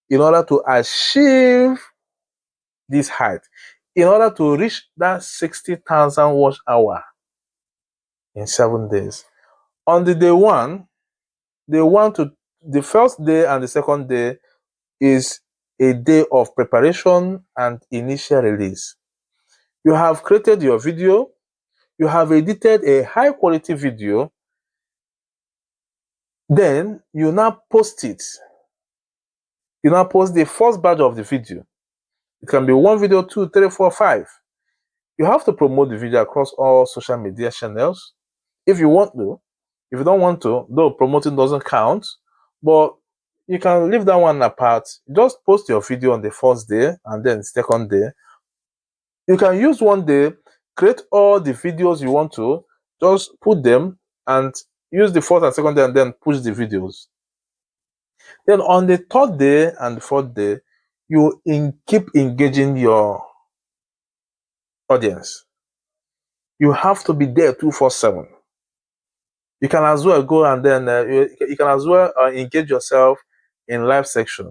in order to achieve this height, in order to reach that 60,000 watch hour in 7 days. On the day one, the first day and the second day is a day of preparation and initial release. You have created your video, you have edited a high quality video, then you now post it. You now post the first batch of the video. It can be 1 video, 2, 3, 4, 5. You have to promote the video across all social media channels if you want to. If you don't want to, though promoting doesn't count, but you can leave that one apart. Just post your video on the first day and then second day. You can use one day, create all the videos you want to, just put them and use the first and second day and then push the videos. Then on the third day and the fourth day, you keep engaging your audience. You have to be there 24/7. You can as well go and then you can as well engage yourself in live section.